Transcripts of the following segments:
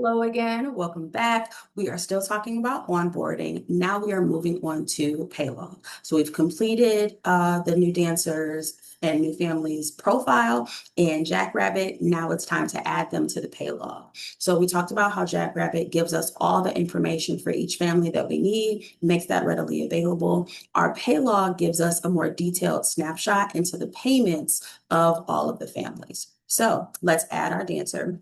Hello again, welcome back. We are still talking about onboarding. Now we are moving on to Paylog. So we've completed the new dancers and new families profile and Jackrabbit. Now it's time to add them to the Paylog. So we talked about how Jackrabbit gives us all the information for each family that we need, makes that readily available. Our Paylog gives us a more detailed snapshot into the payments of all of the families. So let's add our dancer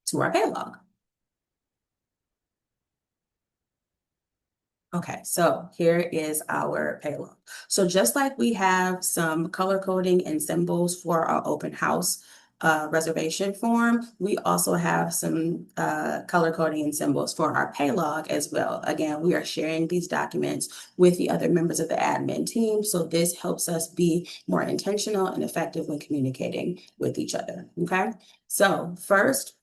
to our Paylog. Okay, so here is our payload. So just like we have some color coding and symbols for our open house reservation form, we also have some color coding and symbols for our paylog as well. Again, we are sharing these documents with the other members of the admin team, so this helps us be more intentional and effective when communicating with each other, okay? So first,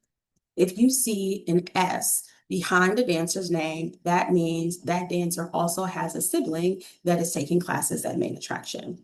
if you see an S behind the dancer's name, that means that dancer also has a sibling that is taking classes at Main Attraction.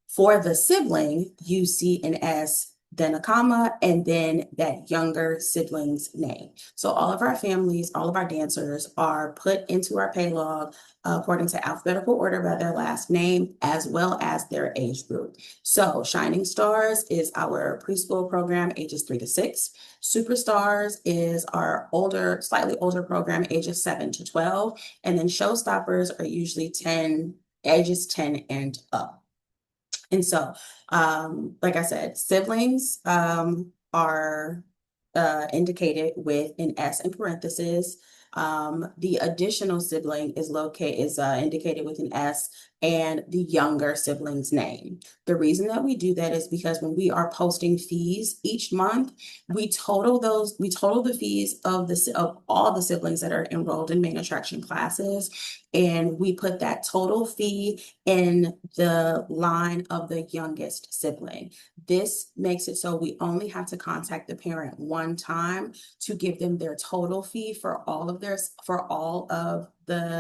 For the sibling, you see an S, then a comma, and then that younger sibling's name. So all of our families, all of our dancers are put into our paylog according to alphabetical order by their last name, as well as their age group. So Shining Stars is our preschool program, ages 3 to 6. Superstars is our older, slightly older program, ages 7 to 12. And then Showstoppers are usually ages 10 and up. And so, like I said, siblings are indicated with an S in parentheses. The additional sibling is indicated with an S and the younger sibling's name. The reason that we do that is because when we are posting fees each month, we total the fees of all the siblings that are enrolled in Main Attraction classes, and we put that total fee in the line of the youngest sibling. This makes it so we only have to contact the parent one time to give them their total fee for all of the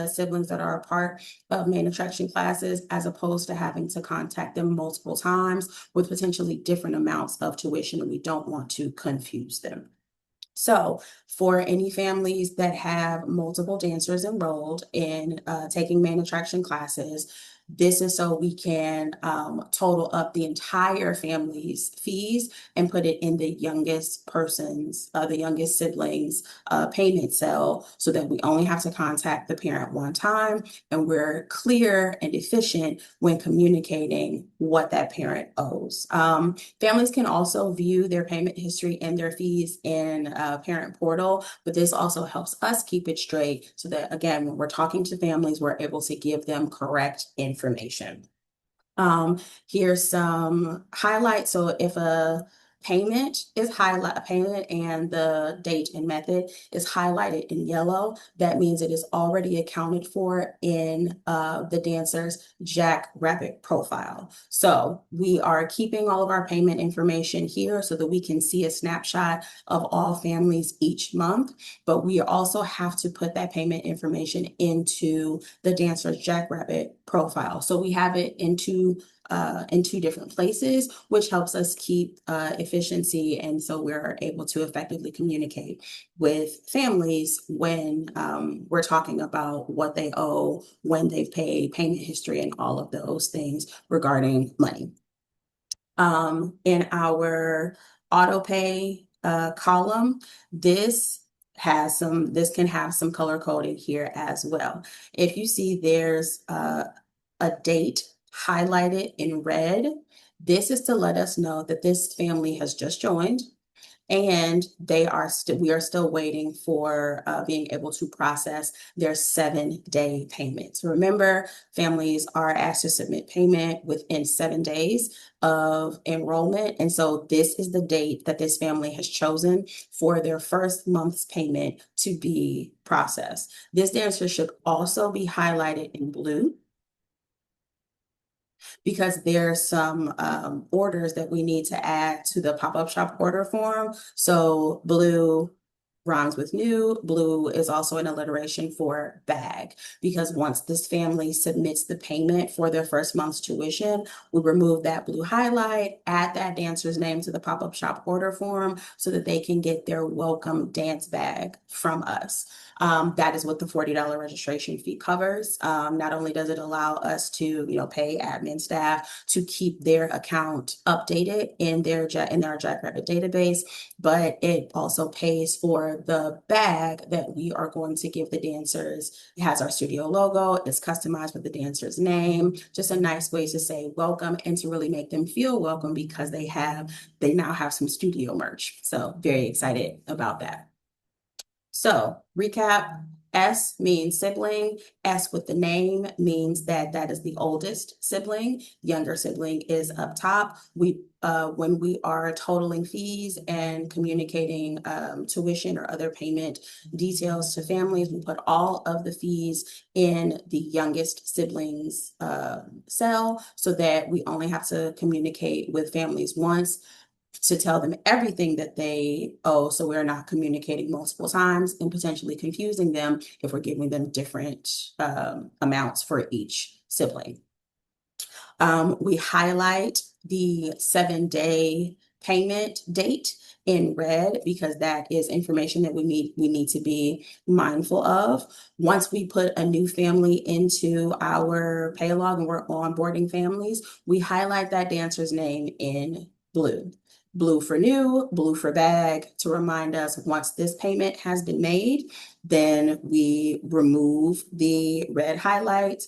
siblings that are a part of Main Attraction classes, as opposed to having to contact them multiple times with potentially different amounts of tuition, and we don't want to confuse them. So for any families that have multiple dancers enrolled in taking Main Attraction classes, this is so we can total up the entire family's fees and put it in the youngest sibling's payment cell, so that we only have to contact the parent one time, and we're clear and efficient when communicating what that parent owes. Families can also view their payment history and their fees in a parent portal, but this also helps us keep it straight so that, again, when we're talking to families, we're able to give them correct information. Here's some highlights. So if a payment and the date and method is highlighted in yellow, that means it is already accounted for in the dancer's Jackrabbit profile. So we are keeping all of our payment information here so that we can see a snapshot of all families each month, but we also have to put that payment information into the dancer's Jackrabbit profile. So we have it in two different places, which helps us keep efficiency. And so we're able to effectively communicate with families when we're talking about what they owe, when they've paid, payment history, and all of those things regarding money. In our auto pay column, this can have some color coding here as well. If you see there's a date highlighted in red, this is to let us know that this family has just joined, and we are still waiting for being able to process their 7-day payments. Remember, families are asked to submit payment within 7 days of enrollment, and so this is the date that this family has chosen for their first month's payment to be processed. This dancer should also be highlighted in blue, because there's some orders that we need to add to the pop-up shop order form. So blue rhymes with new. Blue is also an alliteration for bag, because once this family submits the payment for their first month's tuition, we remove that blue highlight, add that dancer's name to the pop-up shop order form so that they can get their welcome dance bag from us. That is what the $40 registration fee covers. Not only does it allow us to, pay admin staff to keep their account updated in our Jackrabbit database, but it also pays for the bag that we are going to give the dancers. It has our studio logo, it's customized with the dancer's name, just a nice way to say welcome and to really make them feel welcome because they now have some studio merch. So very excited about that. So recap, S means sibling. S with the name means that that is the oldest sibling. Younger sibling is up top. When we are totaling fees and communicating tuition or other payment details to families, we put all of the fees in the youngest siblings cell so that we only have to communicate with families once to tell them everything that they owe, so we're not communicating multiple times and potentially confusing them if we're giving them different amounts for each sibling. We highlight the 7-day payment date in red because that is information that we need to be mindful of. Once we put a new family into our Paylog and we're onboarding families, we highlight that dancer's name in blue. Blue for new, blue for bag, to remind us once this payment has been made, then we remove the red highlight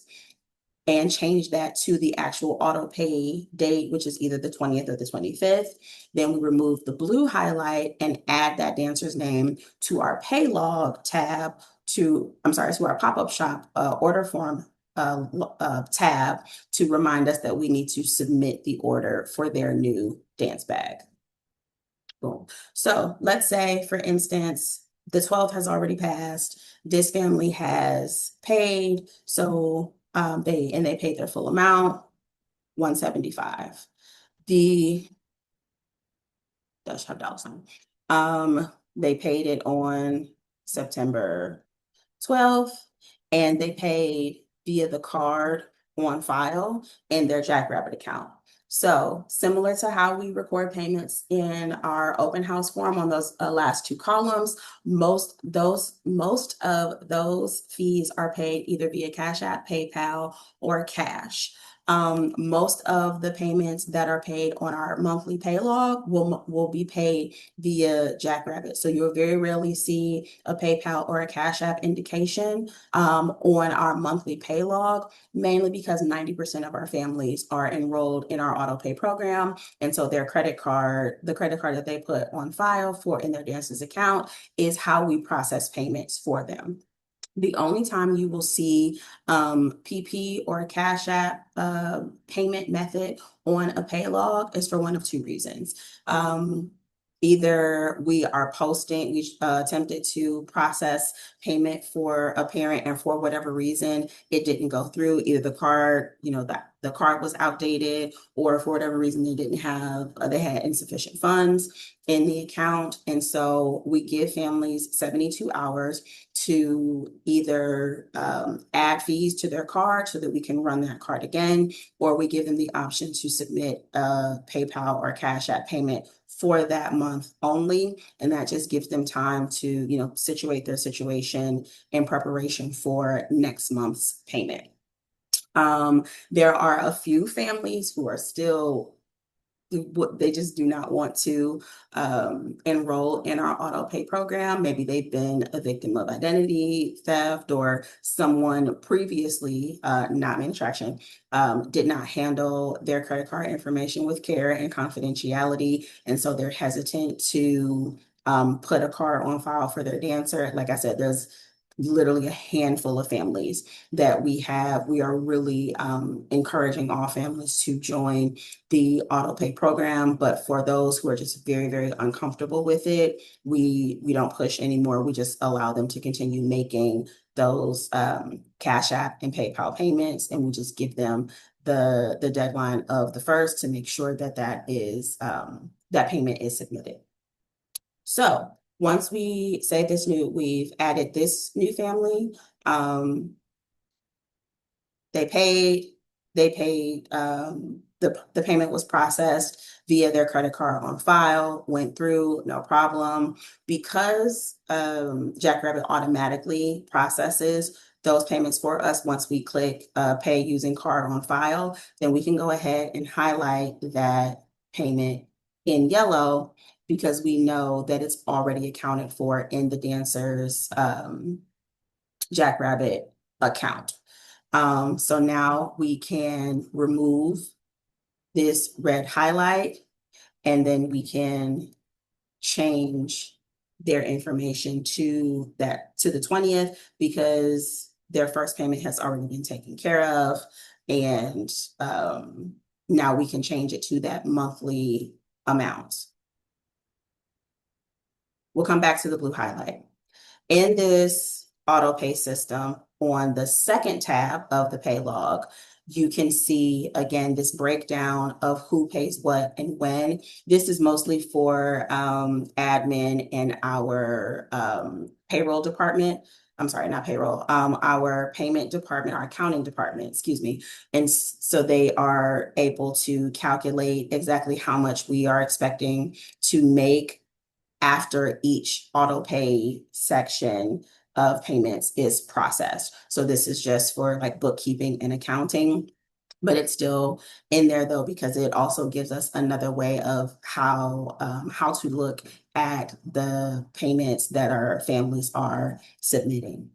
and change that to the actual auto pay date, which is either the 20th or the 25th. Then we remove the blue highlight and add that dancer's name to our Paylog tab to our pop-up shop order form tab to remind us that we need to submit the order for their new dance bag. Boom. So let's say, for instance, the 12th has already passed. This family has paid, so they paid their full amount, $175. The Dutch have dollar sign. They paid it on September 12th, and they paid via the card on file in their Jackrabbit account. So similar to how we record payments in our open house form on those last two columns, most of those fees are paid either via Cash App, PayPal, or cash. Most of the payments that are paid on our monthly pay log will be paid via Jackrabbit. So you'll very rarely see a PayPal or a Cash App indication on our monthly pay log, mainly because 90% of our families are enrolled in our auto pay program. And so the credit card that they put on file in their dancer's account is how we process payments for them. The only time you will see PP or Cash App payment method on a pay log is for one of two reasons. Either we attempted to process payment for a parent, and for whatever reason it didn't go through. Either the card, the card was outdated, or for whatever reason they had insufficient funds in the account. And so we give families 72 hours to either add fees to their card so that we can run that card again, or we give them the option to submit a PayPal or Cash App payment for that month only. And that just gives them time to, situate their situation in preparation for next month's payment. There are a few families who are still, they just do not want to enroll in our auto pay program. Maybe they've been a victim of identity theft, or someone previously, not main attraction, did not handle their credit card information with care and confidentiality. And so they're hesitant to put a card on file for their dancer. Like I said, there's literally a handful of families that we are really encouraging all families to join the auto pay program. But for those who are just very, very uncomfortable with it, we don't push anymore. We just allow them to continue making those Cash App and PayPal payments, and we just give them the deadline of the 1st to make sure that that payment is submitted. So once we say we've added this new family, they paid, the payment was processed via their credit card on file, went through, no problem. Because Jackrabbit automatically processes those payments for us once we click pay using card on file, then we can go ahead and highlight that payment in yellow because we know that it's already accounted for in the dancer's Jackrabbit account. So now we can remove this red highlight and then we can change their information to the 20th because their first payment has already been taken care of. And now we can change it to that monthly amount. We'll come back to the blue highlight. In this auto pay system, on the second tab of the Paylog, you can see again this breakdown of who pays what and when. This is mostly for admin and our payroll department. I'm sorry, not payroll, our payment department, our accounting department, excuse me. And so they are able to calculate exactly how much we are expecting to make after each auto pay section of payments is processed. So this is just for like bookkeeping and accounting, but it's still in there though, because it also gives us another way of how to look at the payments that our families are submitting.